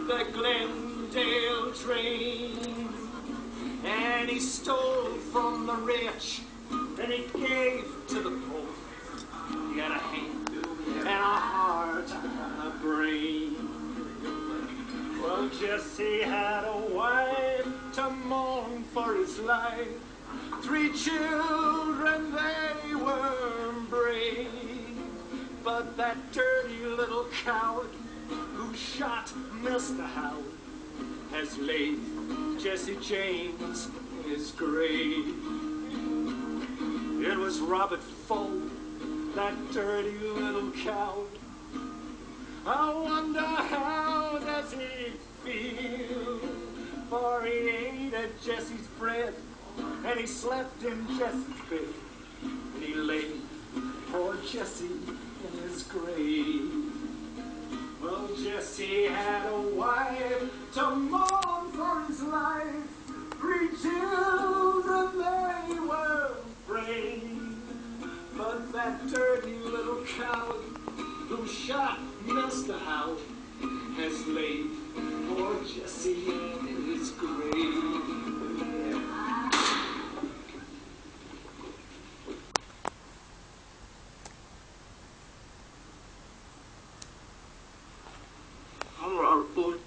the Glendale train. And he stole from the rich, and he gave to the poor. He had a hand and a heart and a brain. Well, Jesse had a wife to mourn for his life. 3 children, they were brave. But that dirty little coward who shot Mr. Howard has laid Jesse James in his grave. It was Robert Ford, that dirty little coward. I wonder how does he feel? For he ate at Jesse's bread, and he slept in Jesse's bed, and he laid poor Jesse in his grave. Well, Jesse had a wife to mourn for his life. 3 children, they were brave. But that dirty little coward who shot Mr. Howard has laid poor Jesse in his grave. I'm Robert Ford.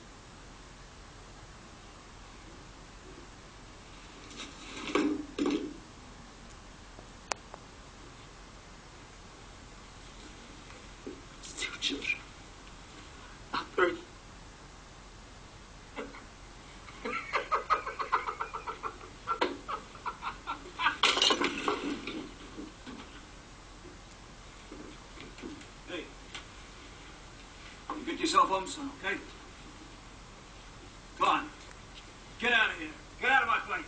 It's 2 children. Not 30. Hey, you get yourself home soon, okay? Come on. Get out of here. Get out of my place.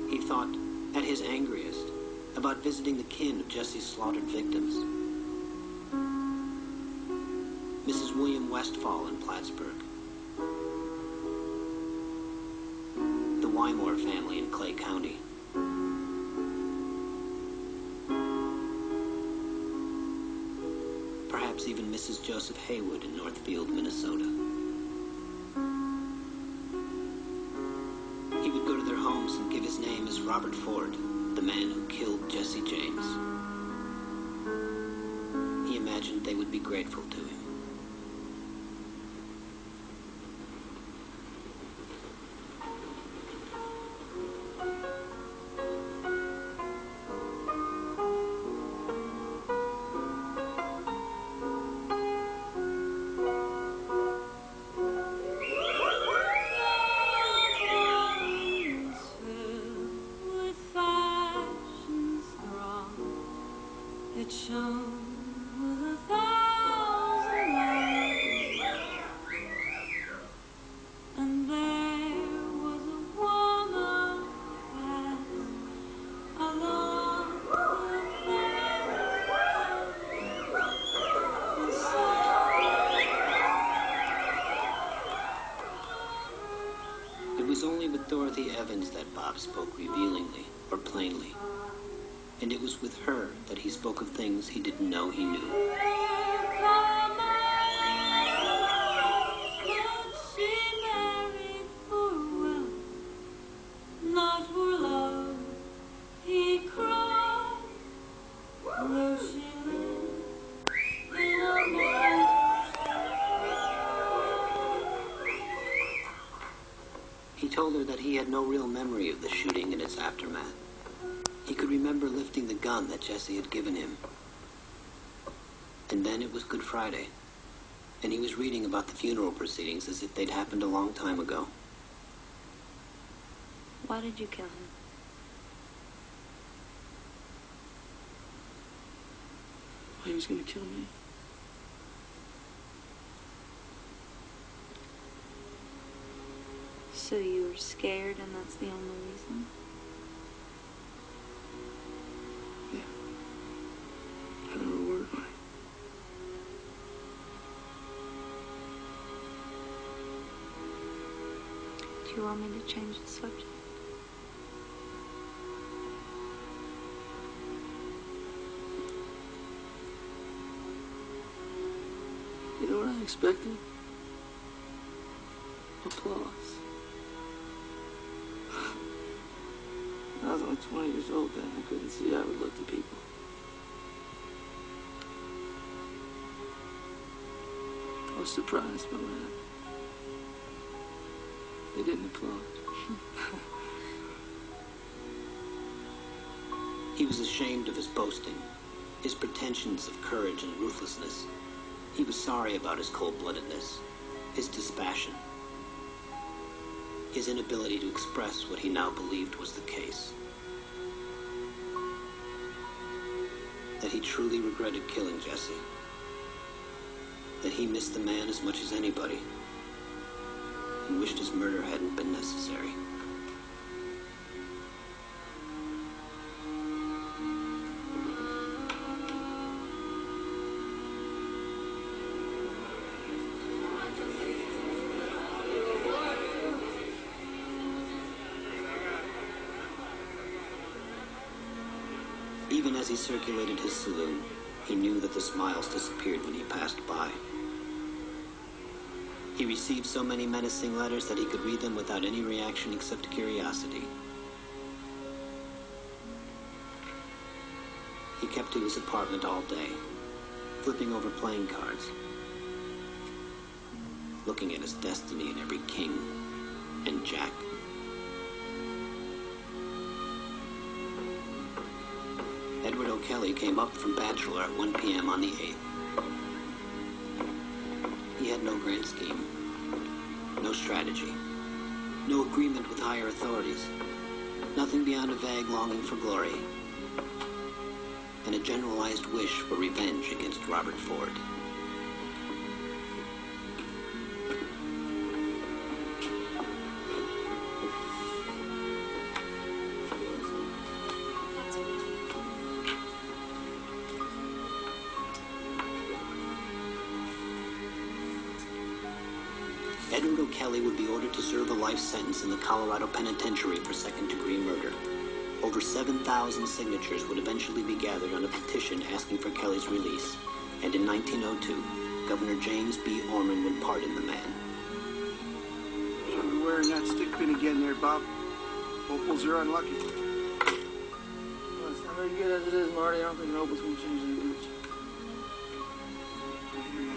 He thought, at his angriest, about visiting the kin of Jesse's slaughtered victims. Mrs. William Westfall in Plattsburgh. The Wymore family in Clay County. Perhaps even Mrs. Joseph Haywood in Northfield, Minnesota. He would go to their homes and give his name as Robert Ford, the man who killed Jesse James. He imagined they would be grateful to him. It shone with 1,000 lights, and there was a woman passed along the fence, and It was only with Dorothy Evans that Bob spoke revealingly or plainly. And it was with her that he spoke of things he didn't know he knew. she married for wealth, not for love. He cried, though she lived in a mansion. He told her that he had no real memory of the shooting and its aftermath. He could remember lifting the gun that Jesse had given him. And then it was Good Friday, and he was reading about the funeral proceedings as if they'd happened a long time ago. Why did you kill him? He was going to kill me. So you were scared and that's the only reason? Yeah. I don't know a word right. Do you want me to change the subject? You know what I expected? Applause. I was only 20 years old then. I couldn't see how I would look to people. I was surprised by what happened. They didn't applaud. He was ashamed of his boasting, his pretensions of courage and ruthlessness. He was sorry about his cold-bloodedness, his dispassion, his inability to express what he now believed was the case. That he truly regretted killing Jesse. That he missed the man as much as anybody, and wished his murder hadn't been necessary. Even as he circulated his saloon, he knew that the smiles disappeared when he passed by. He received so many menacing letters that he could read them without any reaction except curiosity. He kept to his apartment all day, flipping over playing cards, looking at his destiny in every king and jack. Edward O'Kelly came up from Bachelor at 1 p.m. on the 8th. He had no grand scheme, no strategy, no agreement with higher authorities, nothing beyond a vague longing for glory, and a generalized wish for revenge against Robert Ford. Edward O'Kelly would be ordered to serve a life sentence in the Colorado Penitentiary for second-degree murder. Over 7,000 signatures would eventually be gathered on a petition asking for Kelly's release, and in 1902, Governor James B. Orman would pardon the man. Shouldn't be wearing that stick pin again there, Bob. Opals are unlucky. Well, it's not very good as it is, Marty. I don't think an opal's gonna change any much. I hear you.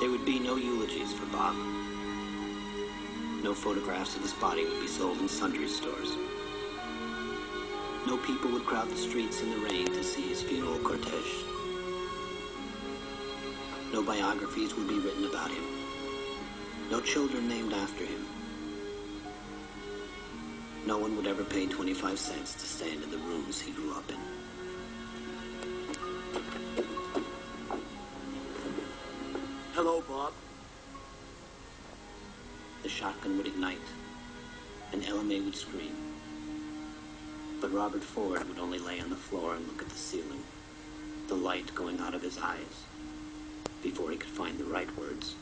There would be no eulogies for Bob. No photographs of his body would be sold in sundry stores. No people would crowd the streets in the rain to see his funeral cortege. No biographies would be written about him. No children named after him. No one would ever pay 25 cents to stand in the rooms he grew up in. Hello, Bob. The shotgun would ignite, and Ella May would scream. But Robert Ford would only lay on the floor and look at the ceiling, the light going out of his eyes, before he could find the right words.